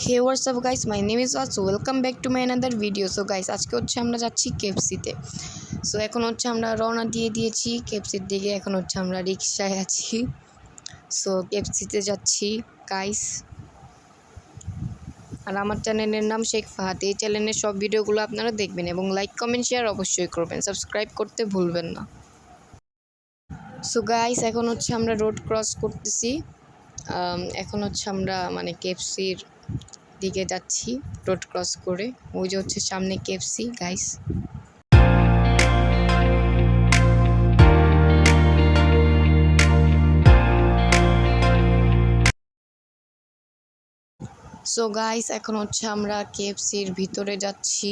Hey what's up guys, my name is Wasu, welcome back to my another video. So guys, আজকে হচ্ছে আমরা যাচ্ছি কেএফসিতে। So এখন হচ্ছে আমরা রওনা দিয়ে দিয়েছি কেএফসির দিকে। এখন হচ্ছে আমরা রিক্সায় আছি। সো কেএফসিতে যাচ্ছি গাইস। আর আমার চ্যানেলের নাম শেখ ফাহাদ। এই চ্যানেলের সব ভিডিওগুলো আপনারা দেখবেন এবং লাইক কমেন্ট শেয়ার অবশ্যই করবেন, সাবস্ক্রাইব করতে ভুলবেন না। সো গাইস, এখন হচ্ছে আমরা রোড ক্রস করতেছি। এখন হচ্ছে আমরা কেএফসির দিকে যাচ্ছি রোড ক্রস করে। ওই যে হচ্ছে সামনে কেএফসি গাইস। সো গাইস, এখন হচ্ছে আমরা কেএফসির ভিতরে যাচ্ছি।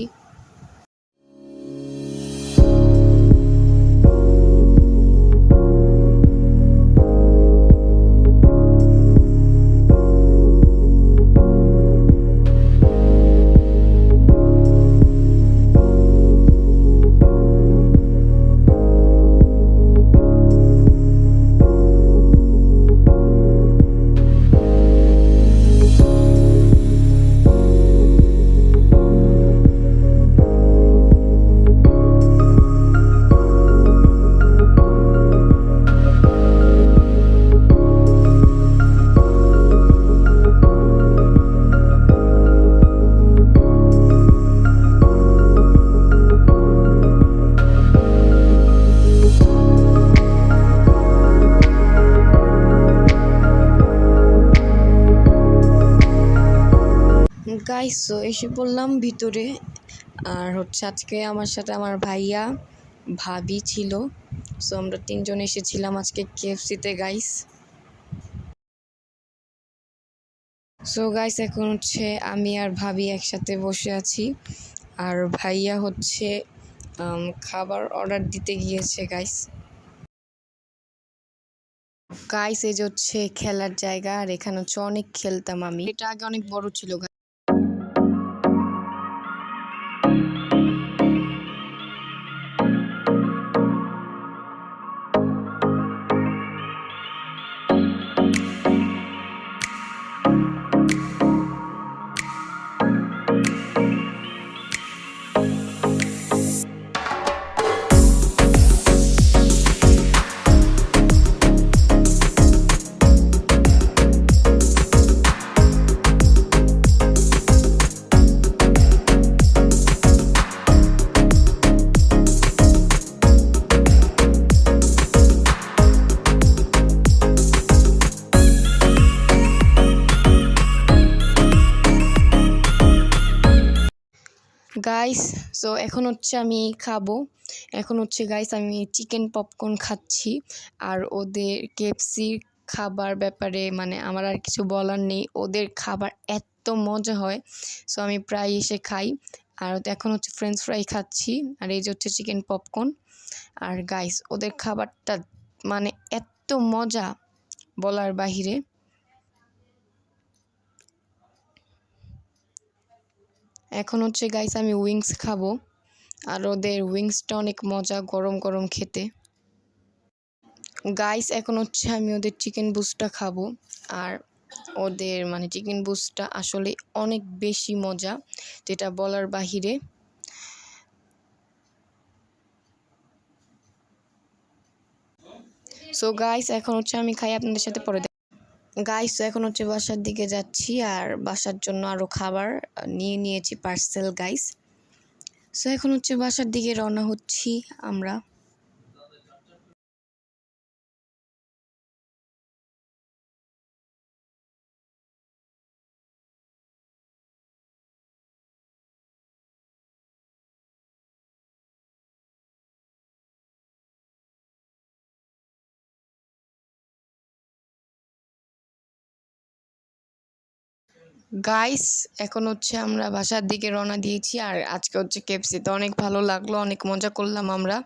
গাইস, সো এসে পড়লাম ভিতরে। আর হচ্ছে আজকে আমার সাথে আমার ভাইয়া ভাবি ছিল। সো আমরা তিনজন এসেছিলাম আজকে কেএফসিতে গাইস। সো গাইস, এখন হচ্ছে আমি আর ভাবি একসাথে বসে আছি। আর ভাইয়া হচ্ছে খাবার অর্ডার দিতে গিয়েছে গাইস। গাইস, এই যে হচ্ছে খেলার জায়গা। আর এখানে হচ্ছে অনেক খেলতাম আমি। এটা আগে অনেক বড় ছিল। গাইস, সো এখন হচ্ছে আমি খাবো। এখন হচ্ছে গাইস আমি চিকেন পপকর্ন খাচ্ছি। আর ওদের কেএফসির খাবার ব্যাপারে আমার আর কিছু বলার নেই। ওদের খাবার এত মজা হয়। সো আমি প্রায় এসে খাই। আর এখন হচ্ছে ফ্রেঞ্চ ফ্রাই খাচ্ছি। আর এই যে হচ্ছে চিকেন পপকর্ন। আর গাইস, ওদের খাবারটা এত মজা, বলার বাহিরে। এখন হচ্ছে গাইস আমি উইংস খাবো। আর ওদের উইংসটা অনেক মজা, গরম গরম খেতে। গাইস, এখন হচ্ছে আমি ওদের চিকেন বুস্টটা খাবো। আর ওদের চিকেন বুস্টটা আসলে অনেক বেশি মজা, যেটা বলার বাহিরে। সো গাইস, এখন হচ্ছে আমি খাই, আপনাদের সাথে পরে গাইস। এখন হচ্ছে বাসার দিকে যাচ্ছি। আর বাসার জন্য আরও খাবার নিয়ে নিয়েছি পার্সেল গাইস। সো এখন হচ্ছে বাসার দিকে রওনা হচ্ছি আমরা। গাইস, এখন হচ্ছে আমরা বাসার দিকে রওনা দিয়েছি। আর আজকে হচ্ছে কেএফসিতে অনেক ভালো লাগলো, অনেক মজা করলাম আমরা।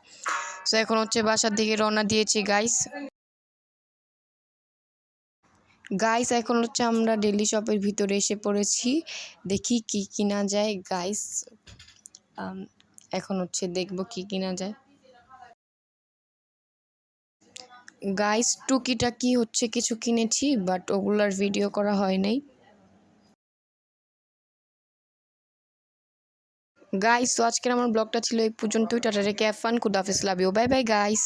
সো এখন হচ্ছে বাসার দিকে রওনা দিয়েছি গাইস। গাইস, এখন হচ্ছে আমরা ডেলি শপের ভিতরে এসে পড়েছি। দেখি কি কিনা যায় গাইস। এখন হচ্ছে দেখবো কি কিনা যায় গাইস। টুকিটাকি হচ্ছে কিছু কিনেছি, বাট ওগুলার ভিডিও করা হয় নাই। গাইস, তো আজকের আমার ব্লগটা ছিল এই পর্যন্তই। টাটা রেখে ফান, খুদাহাফেজ, love you, bye bye guys.